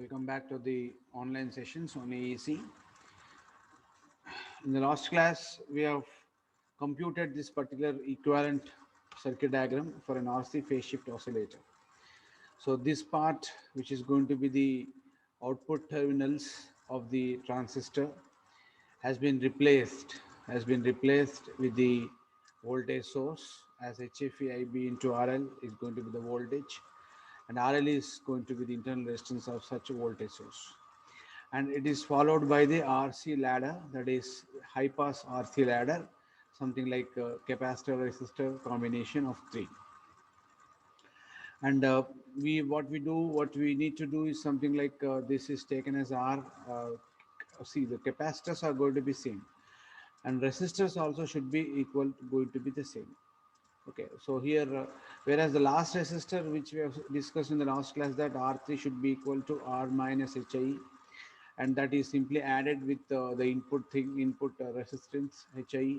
Welcome back to the online sessions on AEC. In the last class, we have computed this particular equivalent circuit diagram for an RC phase shift oscillator. So this part, which is going to be the output terminals of the transistor, has been replaced with the voltage source, as HFE into RL is going to be the voltage, and RL is going to be the internal resistance of such a voltage source. And it is followed by the RC ladder, that is high pass RC ladder, something like capacitor resistor combination of three. And what we need to do is something like this is taken as R. See, the capacitors are going to be same, and resistors also should be going to be the same. Okay, so here, whereas the last resistor which we have discussed in the last class, that R3 should be equal to R minus HIE, and that is simply added with the input resistance HIE.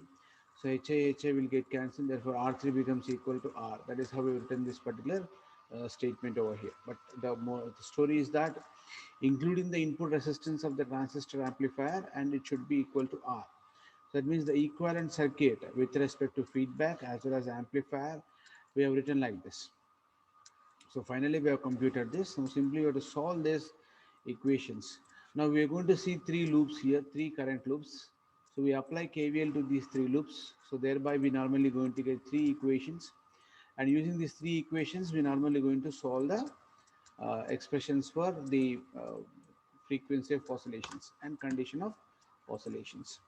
So HI will get cancelled, therefore R3 becomes equal to R. That is how we have written this particular statement over here. But the story is that including the input resistance of the transistor amplifier, and it should be equal to R. So that means the equivalent circuit with respect to feedback as well as amplifier, we have written like this. So finally we have computed this. Now simply we have to solve these equations. Now we are going to see three loops here, three current loops. So we apply KVL to these three loops. So thereby we normally going to get three equations. And using these three equations, we normally going to solve the expressions for the frequency of oscillations and condition of oscillations.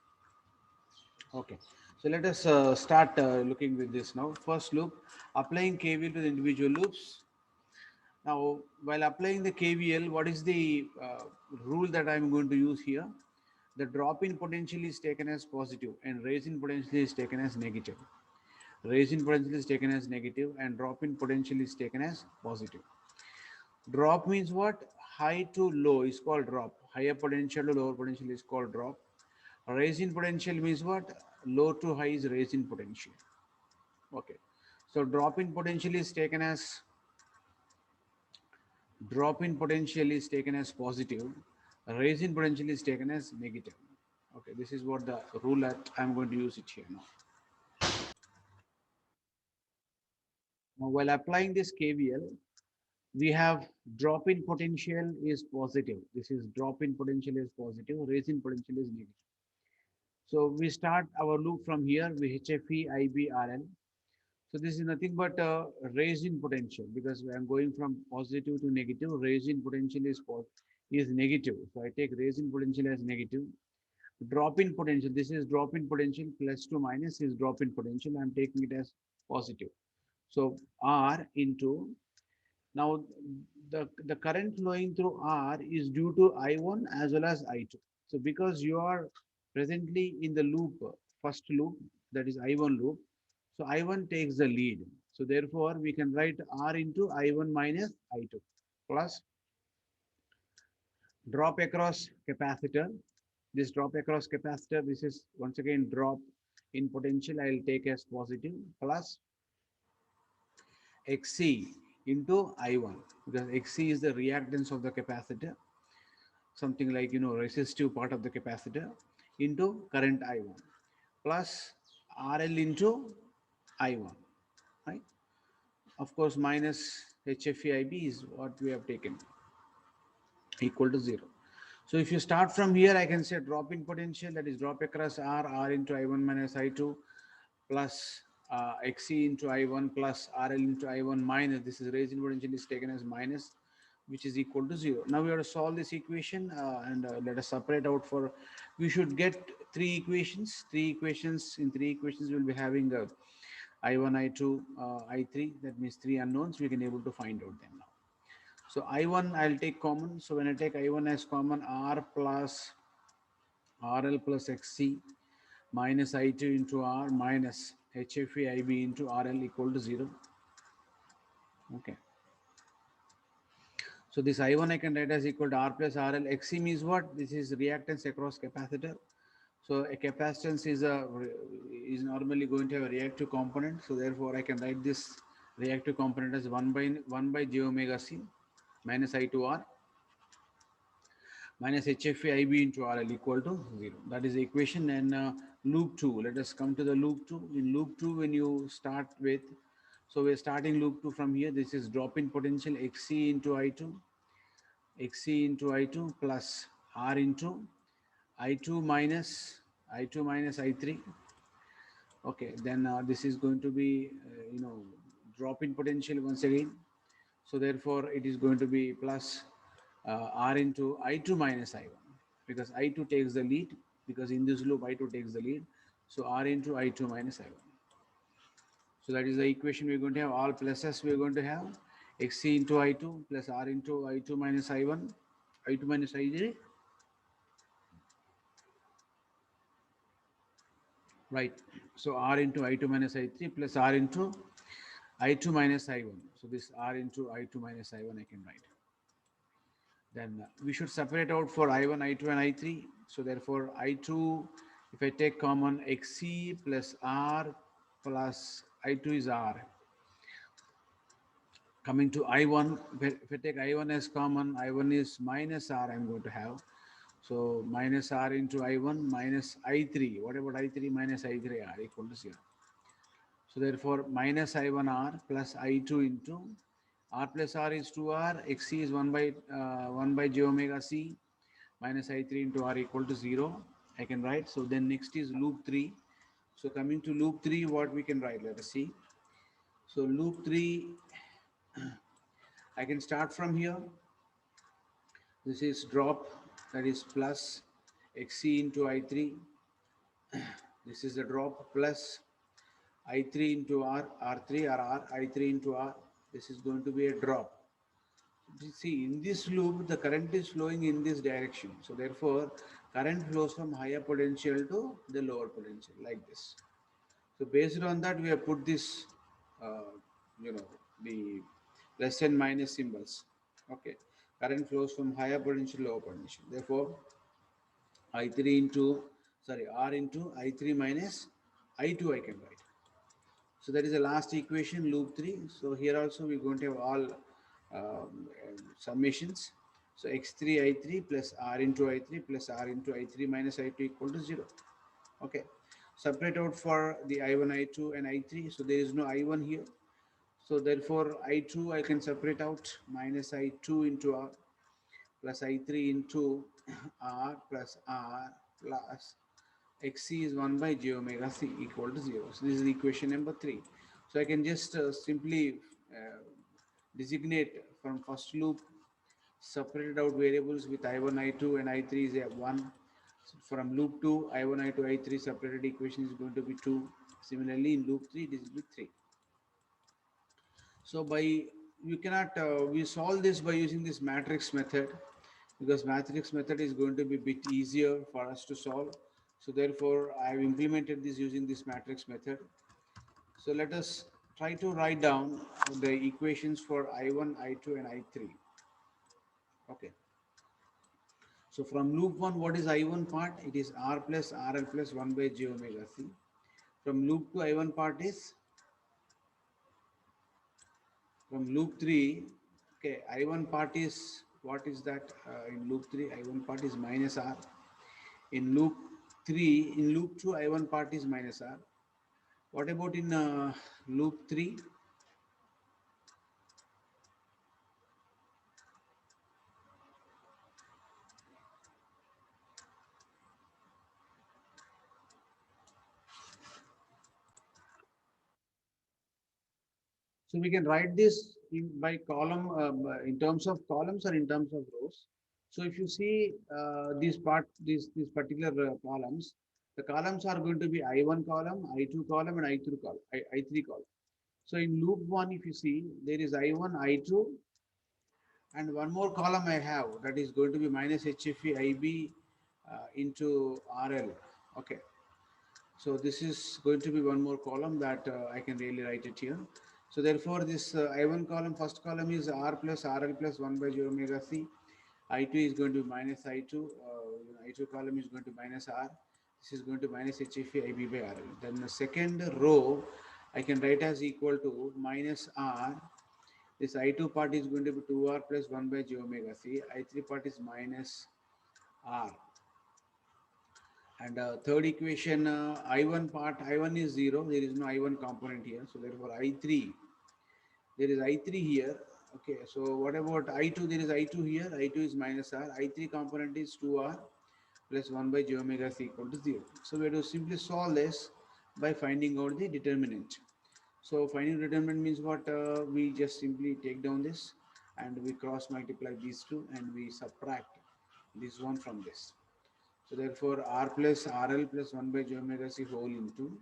Okay, so let us start looking with this now. First loop, applying KVL to the individual loops. Now, while applying the KVL, what is the rule that I'm going to use here? The drop-in potential is taken as positive and raise-in potential is taken as negative. Raise-in potential is taken as negative and drop-in potential is taken as positive. Drop means what? High to low is called drop. Higher potential to lower potential is called drop. Raise-in potential means what? Low to high is raise-in potential. Okay. So drop-in potential is taken as positive. Raise-in potential is taken as negative. Okay. This is what the rule that I'm going to use it here now. Now, while applying this KVL, we have drop-in potential is positive. This is drop-in potential is positive. Raise-in potential is negative. So we start our loop from here with HFE IBRL. So this is nothing but raise in potential, because I am going from positive to negative. Raise in potential is negative. So I take raise in potential as negative. Drop in potential, this is drop in potential, plus to minus is drop in potential. I am taking it as positive. So R into, now the current flowing through R is due to I1 as well as I2. So because you are presently in the loop, first loop, that is I1 loop, so I1 takes the lead. So therefore we can write R into I1 minus I2 plus drop across capacitor. This drop across capacitor, this is once again drop in potential, I will take as positive, plus Xc into I1, because Xc is the reactance of the capacitor, something like, resistive part of the capacitor, into current I1, plus RL into I1, right? Of course, minus HFEIB is what we have taken, equal to 0. So if you start from here, I can say drop in potential, that is drop across R into I1 minus I2, plus Xc into I1 plus RL into I1 minus, this is raised in potential is taken as minus, which is equal to 0. Now we have to solve this equation and let us separate out for, we should get three equations. In three equations we will be having I1, I2, I3, that means three unknowns. We can able to find out them now. So I1 I'll take common. So when I take I1 as common, R plus RL plus XC minus I2 into R minus HFE IB into RL equal to 0. Okay. So this I1 I can write as equal to R plus RL. XC means what? This is reactance across capacitor. So a capacitance is normally going to have a reactive component. So therefore I can write this reactive component as 1 by j omega c minus I2R. minus HFA IB into RL equal to 0. That is the equation. And loop 2, let us come to the loop 2. In loop 2, when you start with, so we're starting loop 2 from here. This is drop in potential XC into I2, XC into I2 plus R into I2 minus I3. Okay, then this is going to be, drop in potential once again. So therefore, it is going to be plus R into I2 minus I1, because I2 takes the lead, because in this loop I2 takes the lead. So R into I2 minus I1. So that is the equation we're going to have. All pluses we're going to have XC into I2 plus R into I2 minus I1, I2 minus I3. Right. So R into I2 minus I3 plus R into I2 minus I1. So this R into I2 minus I1 I can write. Then we should separate out for I1, I2 and I3. So therefore I2, if I take common, XC plus R plus I2 is R. Coming to I1, if I take I1 as common, I1 is minus R I'm going to have. So minus R into I1 minus I3. What about I3 minus I3R equal to 0? So therefore minus I1R plus I2 into R plus R is 2R, XC is 1 by j omega C minus I3 into R equal to 0. I can write. So then next is loop 3. So coming to loop 3, what we can write? Let us see. So loop 3, I can start from here. This is drop, that is plus XC into I3. This is the drop plus I3 into R, R3 or R, I3 into R. This is going to be a drop. See, in this loop, the current is flowing in this direction. So therefore, current flows from higher potential to the lower potential, like this. So based on that, we have put this, uh, the plus and minus symbols. Okay, current flows from higher potential, lower potential. Therefore, I3 into, sorry, R into I3 minus I2 I can write. So that is the last equation, loop 3. So here also we're going to have all summations. So x3 I3 plus R into I3 plus R into I3 minus I2 equal to 0. Okay. Separate out for the I1, I2 and I3. So there is no I1 here. So therefore I2 I can separate out, minus I2 into R plus I3 into R plus R plus XC is 1 by j omega C equal to 0. So this is equation number 3. So I can just simply designate from first loop, separated out variables with I1, I2 and I3 is a 1. So from loop 2, I1, I2, I3 separated equation is going to be 2. Similarly in loop 3, this will be 3. So by, you cannot, we solve this by using this matrix method, because matrix method is going to be a bit easier for us to solve. So therefore I have implemented this using this matrix method. So let us try to write down the equations for I1, I2 and I3. Okay. So from loop 1, what is I1 part? It is R plus RL plus 1 by j omega C. From loop 2, I1 part is, from loop 3, okay, I1 part is, what is that in loop 3? I1 part is minus R. In loop 3, in loop 2, I1 part is minus R. What about in loop 3? So we can write this by column, in terms of columns or in terms of rows. So if you see these particular columns, the columns are going to be I1 column, I2 column, and I3 column. I3 column. So in loop 1, if you see, there is I1, I2, and one more column I have, that is going to be minus HFE IB into RL. Okay. So this is going to be one more column that I can really write it here. So therefore this I1 column, first column is R plus RL plus 1 by j omega C. I2 is going to be minus I2. I2 column is going to minus R. This is going to minus HFE IB by RL. Then the second row I can write as equal to minus R. This I2 part is going to be 2R plus 1 by j omega C. I3 part is minus R. And third equation, I1 part, I1 is 0. There is no I1 component here. So therefore I3, there is I3 here. Okay, so what about I2? There is I2 here. I2 is minus R. I3 component is 2R plus 1 by j omega c equal to 0. So we have to simply solve this by finding out the determinant. So finding determinant means what? We just simply take down this and we cross multiply these two and we subtract this one from this. So therefore R plus RL plus 1 by j omega c whole into,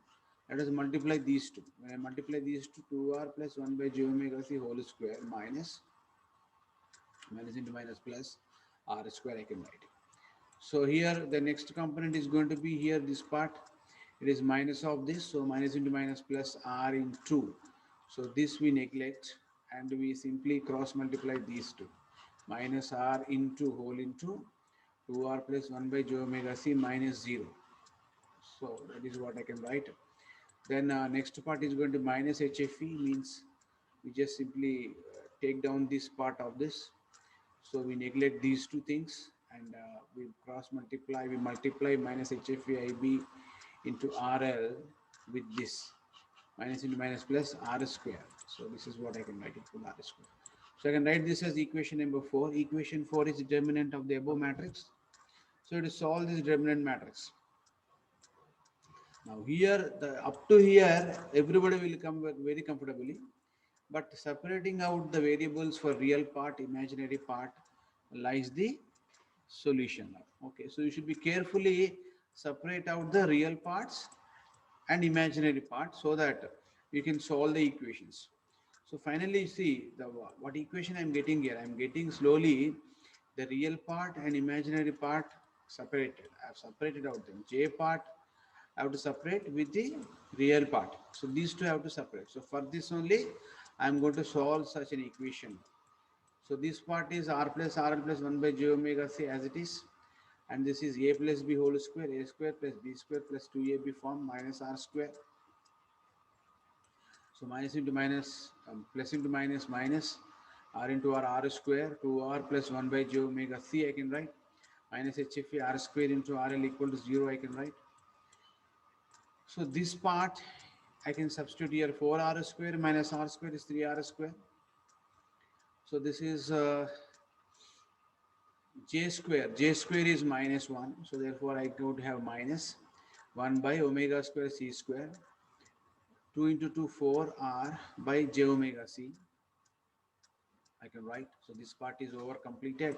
let us multiply these two. When I multiply these two, 2R plus 1 by j omega c whole square minus into minus plus R square I can write. So here the next component is going to be here this part. It is minus of this. So minus into minus plus R into. So this we neglect and we simply cross multiply these two. Minus R into whole into 2R plus 1 by j omega c minus 0. So that is what I can write. Then next part is going to minus HFE, means we just simply take down this part of this. So we neglect these two things and we cross multiply, we multiply minus HFE IB into RL with this minus into minus plus R square. So this is what I can write it for R square. So I can write this as equation number 4. Equation 4 is determinant of the above matrix. So to solve this determinant matrix. Now here, up to here, everybody will come very comfortably. But separating out the variables for real part, imaginary part, lies the solution now. Okay, so you should be carefully separate out the real parts and imaginary parts so that you can solve the equations. So finally, see the what equation I'm getting here. I'm getting slowly the real part and imaginary part separated. I've separated out them. J part I have to separate with the real part. So these two I have to separate. So for this only, I'm going to solve such an equation. So this part is R plus RL plus 1 by j omega c as it is. And this is a plus b whole square, a square plus b square plus 2ab form minus r square. So minus into minus, plus into minus minus, r into r square, 2r plus 1 by j omega c I can write. Minus HFE r square into RL equal to 0 I can write. So this part I can substitute here 4r square minus r square is 3r square. So this is j square. J square is minus 1. So therefore I could have minus 1 by omega square c square. 2 into 2 4r by j omega c. I can write. So this part is over completed.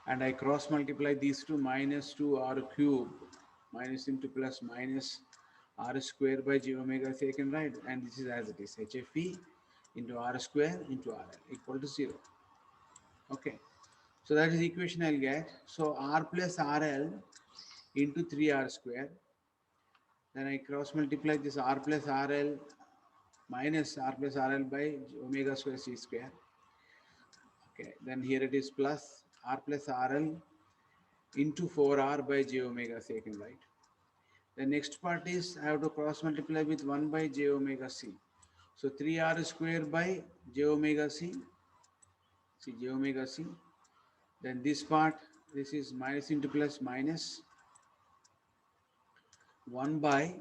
And I cross multiply these two minus 2r cube minus into plus minus r square by j omega c I can write, and this is as it is HFE into r square into RL equal to 0. Okay, so that is equation I'll get. So r plus RL into 3r square, then I cross multiply this r plus RL minus r plus RL by omega square c square. Okay, then here it is plus r plus RL into 4r by j omega c I can write. The next part is I have to cross multiply with 1 by j omega c. So 3r square by j omega c, see j omega c. Then this part, this is minus into plus minus 1 by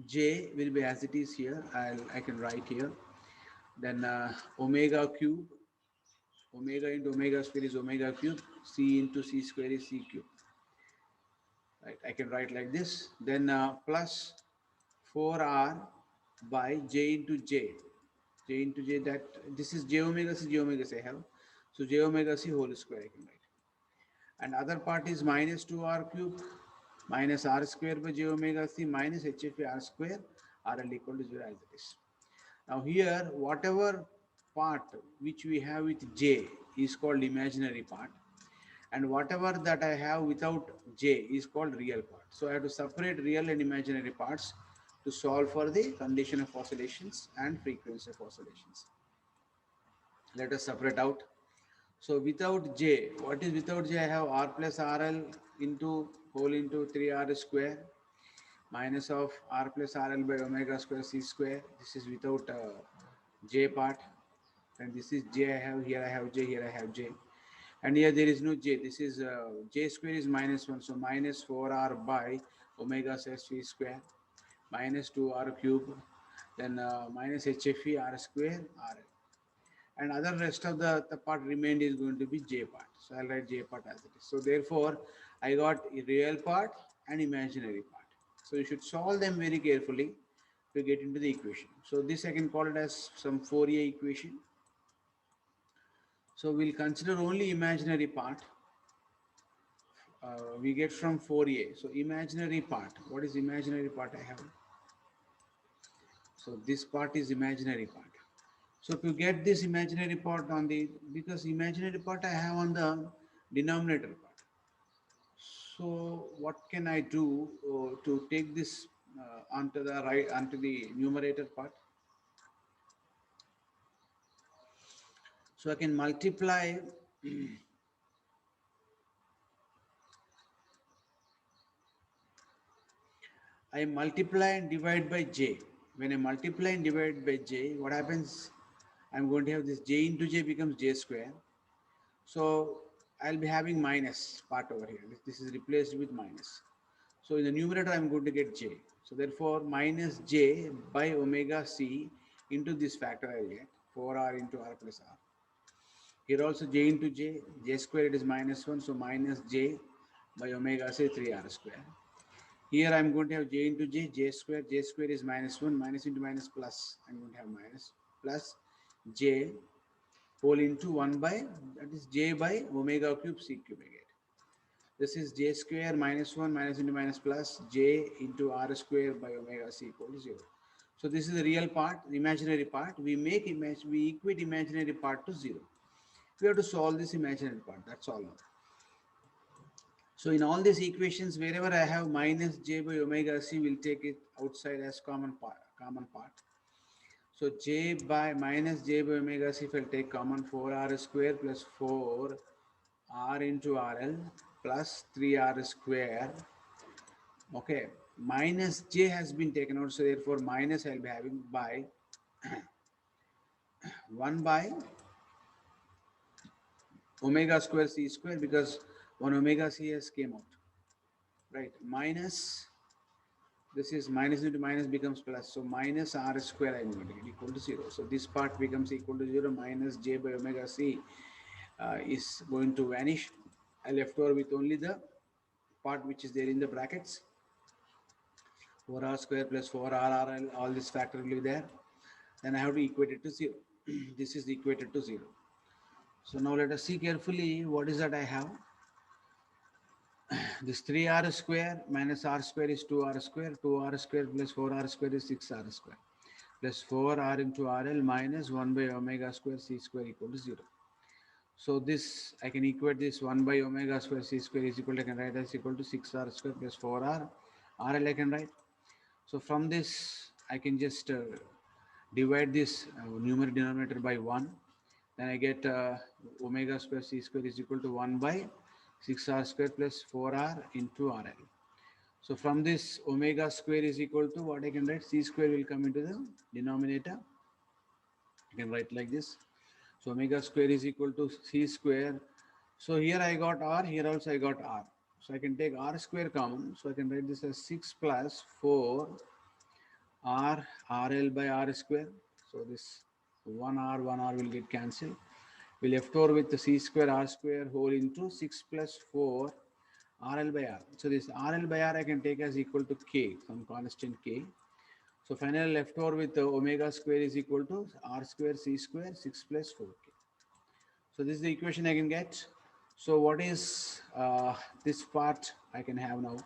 j will be as it is here. I can write here. Then omega cube, omega into omega square is omega cube, c into c square is c cube. Right, I can write like this. Then plus 4r by j into j. J into j, that this is j omega c I have. So j omega c whole square I can write. And other part is minus 2r cube minus r square by j omega c minus HFE r square RL equal to 0 as it is. Now here whatever part which we have with j is called imaginary part, and whatever that I have without j is called real part. So I have to separate real and imaginary parts to solve for the condition of oscillations and frequency of oscillations. Let us separate out. So without j, what is without j? I have r plus RL into whole into 3r square minus of r plus RL by omega square c square. This is without j part, and this is j I have, here I have j, here I have j. And here there is no j. This is j square is minus 1. So minus 4r by omega c square minus 2r cube. Then minus hfe r square r. And other rest of the part remained is going to be j part. So I'll write j part as it is. So therefore, I got a real part and imaginary part. So you should solve them very carefully to get into the equation. So this I can call it as some Fourier equation. So we'll consider only imaginary part. We get from Fourier. So imaginary part. What is imaginary part I have? So this part is imaginary part. So to get this imaginary part on the, because imaginary part I have on the denominator part. So what can I do to take this onto the right, onto the numerator part? So I can multiply I multiply and divide by j. When I multiply and divide by j, what happens? I'm going to have this j into j becomes j square. So I'll be having minus part over here. This is replaced with minus. So in the numerator, I'm going to get j. So therefore, minus j by omega c into this factor I will get 4r into r plus r. Here also j into j square it is minus 1. So minus j by omega c 3r square. Here I'm going to have j into j square is minus 1, minus into minus plus, I'm going to have minus, plus j whole into 1 by, that is j by omega cube c cube again. This is j square minus 1 minus into minus plus j into r square by omega c equal to 0. So this is the real part, the imaginary part. We equate imaginary part to 0. We have to solve this imaginary part, that's all. So in all these equations, wherever I have minus j by omega c, we'll take it outside as common part. So j by minus j by omega c, if I'll take common 4r square plus 4 r into rl plus 3r square. Okay, minus j has been taken out, so therefore minus I'll be having by 1 by omega square c square, because 1 omega c has came out, right? Minus, this is minus into minus becomes plus, so minus r square I'm going to get equal to 0. So this part becomes equal to 0, minus j by omega c is going to vanish. I left over with only the part which is there in the brackets. 4r square plus 4r, all this factor will be there. Then I have to equate it to 0. This is equated to 0. So now let us see carefully what is that I have. This 3r square minus r square is 2r square. 2r square plus 4r square is 6r square. Plus 4r into rl minus 1 by omega square c square equal to 0. So this, I can equate this 1 by omega square c square is equal to, I can write as equal to 6r square plus 4r. rl I can write. So from this, I can just divide this numerator denominator by 1. Then I get omega square c square is equal to 1 by 6r square plus 4r into rl. So from this, omega square is equal to what I can write, c square will come into the denominator. I can write like this. So omega square is equal to c square. So here I got r, here also I got r. So I can take r square common. So I can write this as 6 plus 4 r rl by r square. So this 1r will get cancelled. We left over with the c square r square whole into 6 plus 4 rl by r. So this rl by r I can take as equal to k, some constant k. So finally left over with the omega square is equal to r square c square 6 plus 4k. So this is the equation I can get. So what is this part I can have now?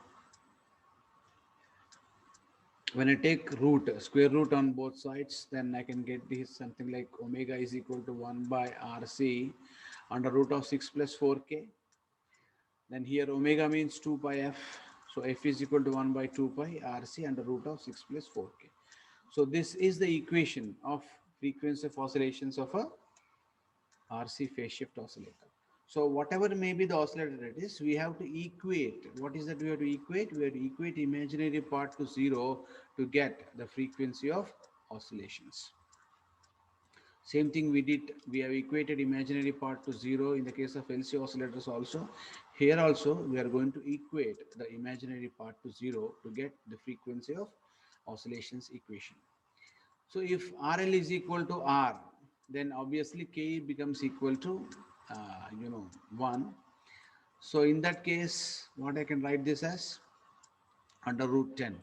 When I take root, square root on both sides, then I can get this something like omega is equal to 1 by rc under root of 6 plus 4k. Then here omega means 2 pi f. So f is equal to 1 by 2 pi rc under root of 6 plus 4k. So this is the equation of frequency of oscillations of a RC phase shift oscillator. So whatever may be the oscillator it is, we have to equate. What is that we have to equate? We have to equate imaginary part to 0 to get the frequency of oscillations. Same thing we did, we have equated imaginary part to 0 in the case of LC oscillators also. Here also we are going to equate the imaginary part to 0 to get the frequency of oscillations equation. So if RL is equal to R, then obviously K becomes equal to 1. So in that case, what I can write this as under root 10.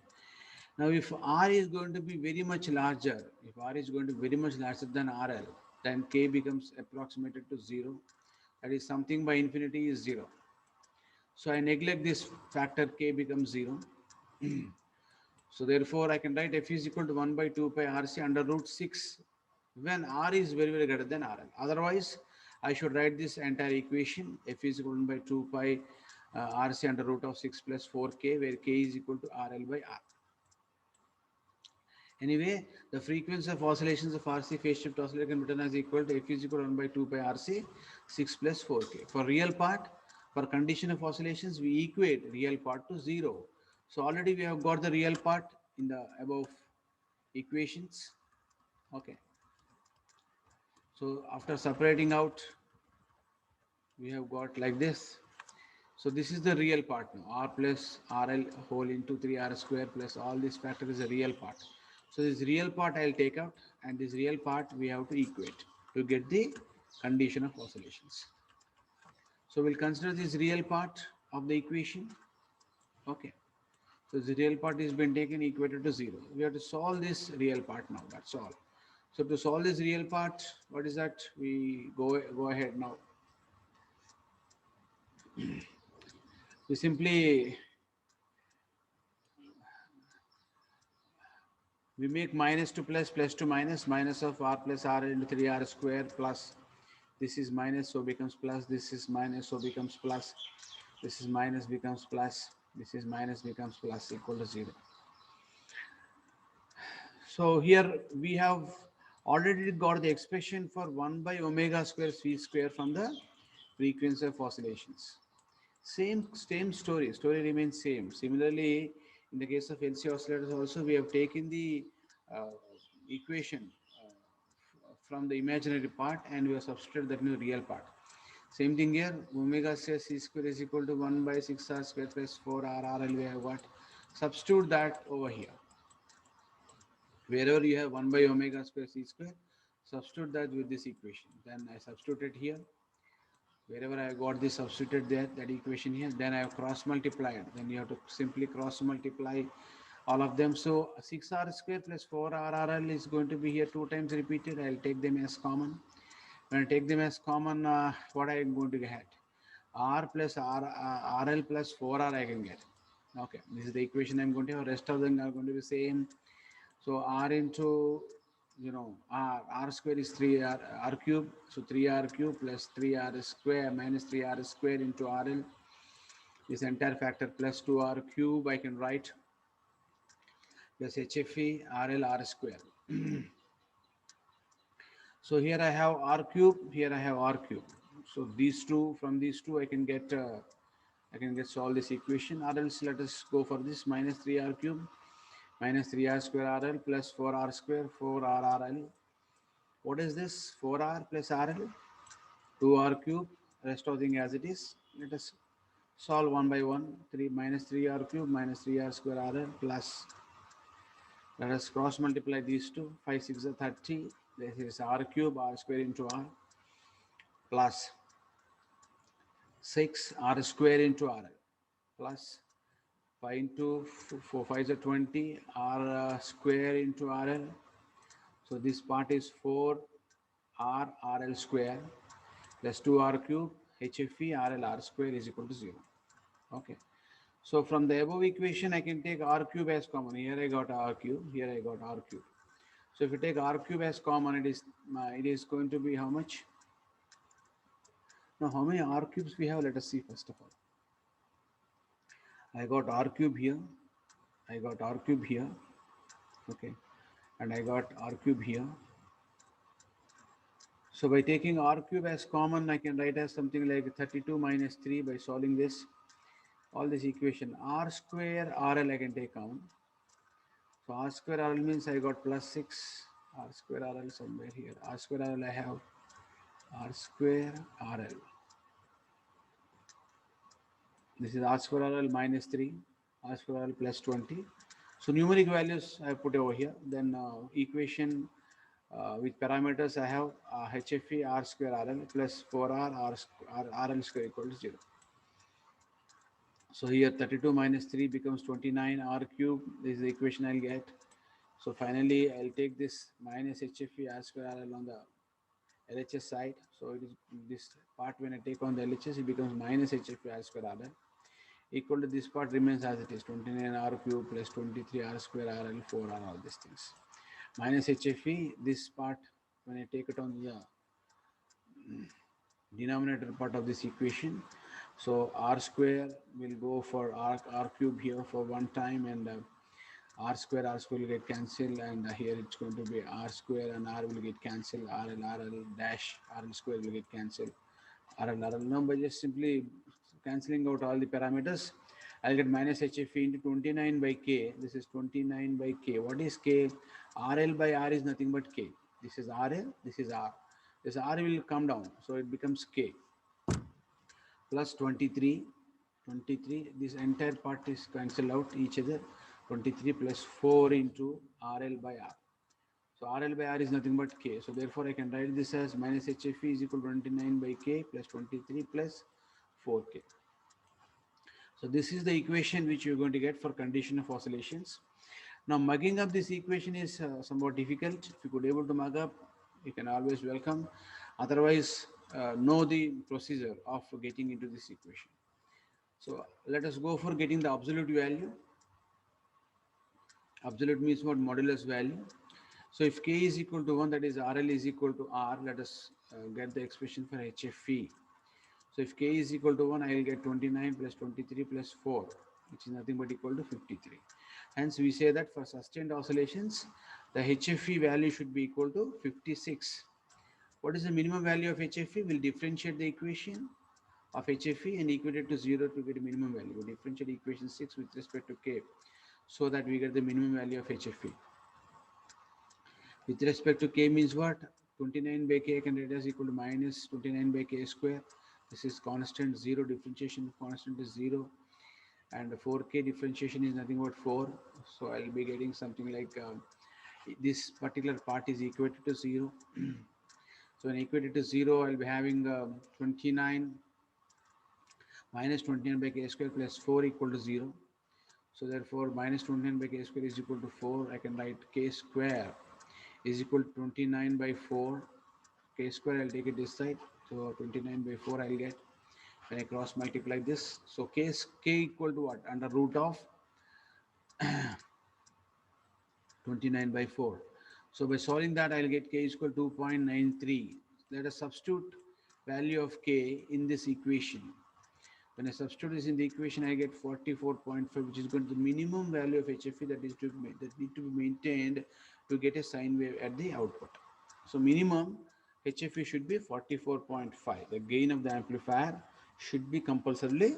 Now, if R is going to be very much larger, if R is going to be very much larger than RL, then K becomes approximated to 0. That is, something by infinity is 0. So I neglect this factor, K becomes 0. So therefore, I can write F is equal to 1 by 2 pi RC under root 6 when R is very, very greater than RL. Otherwise, I should write this entire equation, F is equal to 1 by 2 pi RC under root of 6 plus 4K, where K is equal to RL by R. Anyway, the frequency of oscillations of RC phase shift oscillator can be written as equal to F is equal to 1 by 2 pi RC 6 plus 4K. For real part, for condition of oscillations, we equate real part to 0. So already we have got the real part in the above equations. Okay. So after separating out, we have got like this. So this is the real part now. R plus RL whole into 3R square plus all this factor is a real part. So this real part I'll take out, and this real part we have to equate to get the condition of oscillations. So we'll consider this real part of the equation. Okay. So the real part is been taken equated to 0. We have to solve this real part now. That's all. So to solve this real part, what is that? We go ahead now. We simply we make minus to plus, plus to minus, minus of R plus R into 3R square plus this is minus, so becomes plus, this is minus, so becomes plus, this is minus, becomes plus, this is minus, becomes plus, equal to 0. So here we have already got the expression for 1 by omega square c square from the frequency of oscillations. Same story remains same. Similarly, in the case of LC oscillators also, we have taken the uh, equation from the imaginary part and we have substituted that new real part. Same thing here, omega square c square is equal to 1 by 6R square plus 4R RL we have got. Substitute that over here. Wherever you have 1 by omega square c square, substitute that with this equation. Then I substituted here. Wherever I got this substituted there, that equation here, then I have cross multiplied. Then you have to simply cross multiply all of them. So 6R square plus 4RRL is going to be here 2 times repeated. I'll take them as common. When I take them as common, what I am going to get? R plus RL plus 4R I can get. Okay, this is the equation I'm going to have. Rest of them are going to be same. So R into R square is 3R cube. So 3R cube plus 3R square minus 3R square into RL. This entire factor plus 2R cube I can write plus HFE RL R square. So here I have R cube, here I have R cube. So these two, from these two I can get solve this equation, or else let us go for this minus 3R cube minus 3R square RL plus 4R square 4R RL. What is this? 4R plus RL, 2R cube, rest of thing as it is. Let us solve one by one. 3 minus 3R cube minus 3R square RL plus, let us cross multiply these two. 5 6 are 30. This is R cube, R square into R plus 6 R square into RL plus 5 into 4 5 is 20 R square into RL. So this part is 4 R RL square plus 2R cube HFE RL R square is equal to 0. Okay. So from the above equation, I can take R cube as common. Here I got R cube, here I got R cube. So if you take R cube as common, it is going to be how much? Now how many R cubes we have? Let us see first of all. I got R cube here, I got R cube here, okay, and I got R cube here. So by taking R cube as common, I can write as something like 32 minus 3 by solving this. All this equation, R square RL I can take common. So R square RL means I got plus 6 R square RL somewhere here. R square RL I have R square RL. This is R square RL minus 3, R square RL plus 20. So numeric values I put over here. Then equation with parameters I have HFE R square RL plus 4R RL square equal to 0. So here 32 minus 3 becomes 29 R cube. This is the equation I'll get. So finally I'll take this minus HFE R square RL on the LHS side. So it is this part when I take on the LHS, it becomes minus HFE R square RL equal to this part remains as it is 29 R cube plus 23 R square RL 4 R, all these things. Minus HFE, this part when I take it on the denominator part of this equation. So R square will go for R cube here for one time, and R square will get cancelled, and here it's going to be R square and R will get cancelled, RL dash RL square will get cancelled, RL. Now by just simply cancelling out all the parameters, I'll get minus HFE into 29 by K. This is 29 by K. What is K? RL by R is nothing but K. This is RL, this is R. This R will come down, so it becomes K plus 23. 23, this entire part is cancelled out each other. 23 plus 4 into RL by R. So RL by R is nothing but K. So therefore I can write this as minus HFE is equal to 29 by K plus 23 plus 4K. So this is the equation which you're going to get for condition of oscillations. Now mugging up this equation is somewhat difficult. If you could able to mug up, you can always welcome. Otherwise, know the procedure of getting into this equation. So let us go for getting the absolute value. Absolute means what? Modulus value. So if K is equal to 1, that is RL is equal to R, let us get the expression for HFE. So if K is equal to 1, I will get 29 plus 23 plus 4, which is nothing but equal to 53. Hence we say that for sustained oscillations, the HFE value should be equal to 56. What is the minimum value of HFE? We'll differentiate the equation of HFE and equate it to 0 to get a minimum value. We'll differentiate equation 6 with respect to K so that we get the minimum value of HFE. With respect to K means what? 29 by K can write as equal to minus 29 by K square. This is constant, 0 differentiation constant is 0, and 4K differentiation is nothing but 4. So I'll be getting something like this particular part is equated to 0. So when equated to 0, I'll be having 29 minus 29 by K square plus 4 equal to 0. So therefore minus 29 by K square is equal to 4. I can write K square is equal to 29 by 4. K square, I'll take it this side. So 29 by 4 I'll get when I cross multiply this. So K equal to what? Under root of 29 by 4. So by solving that, I'll get K is equal to 2.93. Let us substitute value of K in this equation. When I substitute this in the equation, I get 44.5, which is going to the minimum value of HFE that need to be maintained to get a sine wave at the output. So minimum HFE should be 44.5. The gain of the amplifier should be compulsorily,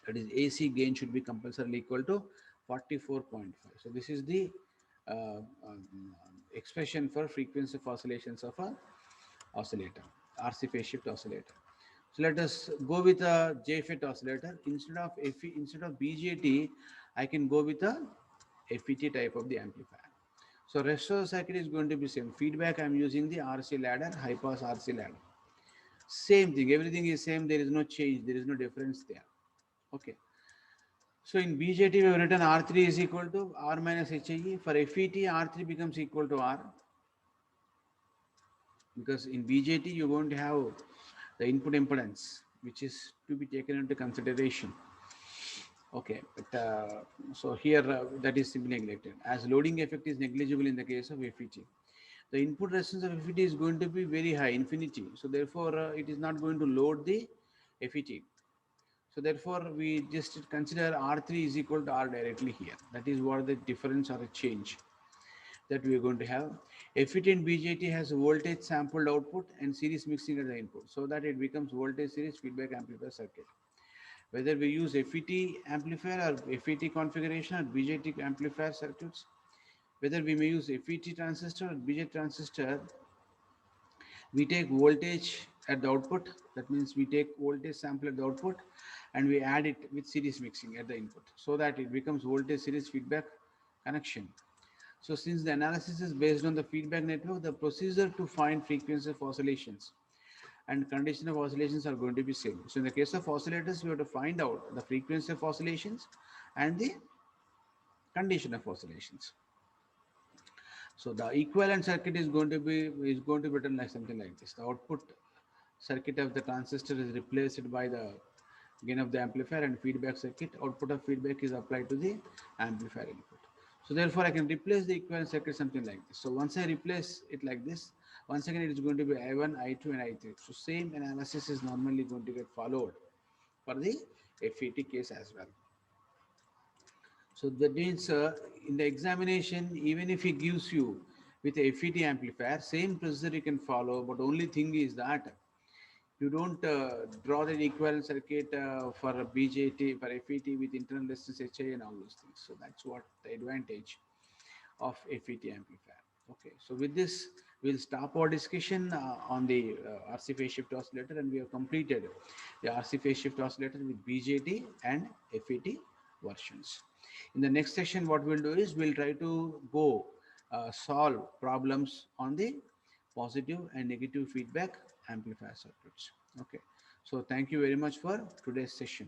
that is AC gain should be compulsorily equal to 44.5. So this is the expression for frequency of oscillations of a oscillator, RC phase shift oscillator. So let us go with a JFET oscillator. Instead of BJT, I can go with a FET type of the amplifier. So rest of the circuit is going to be same. Feedback I'm using the RC ladder, high pass RC ladder. Same thing, everything is same. There is no change, there is no difference there. Okay. So in BJT we have written R3 is equal to R minus HIE. For FET, R3 becomes equal to R, because in BJT you're going to have the input impedance, which is to be taken into consideration. Okay, but so here that is simply neglected, as loading effect is negligible in the case of FET. The input resistance of FET is going to be very high, infinity. So therefore, it is not going to load the FET. So therefore, we just consider R3 is equal to R directly here. That is what the difference or a change that we are going to have. FET and BJT has voltage sampled output and series mixing at the input, so that it becomes voltage series feedback amplifier circuit. Whether we use FET amplifier or FET configuration or BJT amplifier circuits, Whether we may use FET transistor or BJT transistor, we take voltage at the output. That means we take voltage sample at the output and we add it with series mixing at the input so that it becomes voltage series feedback connection. So since the analysis is based on the feedback network, the procedure to find frequency of oscillations and condition of oscillations are going to be same. So in the case of oscillators, we have to find out the frequency of oscillations and the condition of oscillations. So the equivalent circuit is going to be written like something like this. The output circuit of the transistor is replaced by the gain of the amplifier, and feedback circuit output of feedback is applied to the amplifier input. So therefore I can replace the equivalent circuit something like this. So once I replace it like this, once again it is going to be I1, I2 and I3. So same analysis is normally going to get followed for the FET case as well. So that means in the examination, even if he gives you with a FET amplifier, same procedure you can follow, but only thing is that you don't draw the equivalent circuit for a BJT, for FET with internal resistance HI and all those things. So that's what the advantage of FET amplifier. Okay, so with this, we'll stop our discussion on the RC phase shift oscillator, and we have completed the RC phase shift oscillator with BJT and FET versions. In the next session, what we'll do is we'll try to go solve problems on the positive and negative feedback amplifier circuits. Okay, so thank you very much for today's session.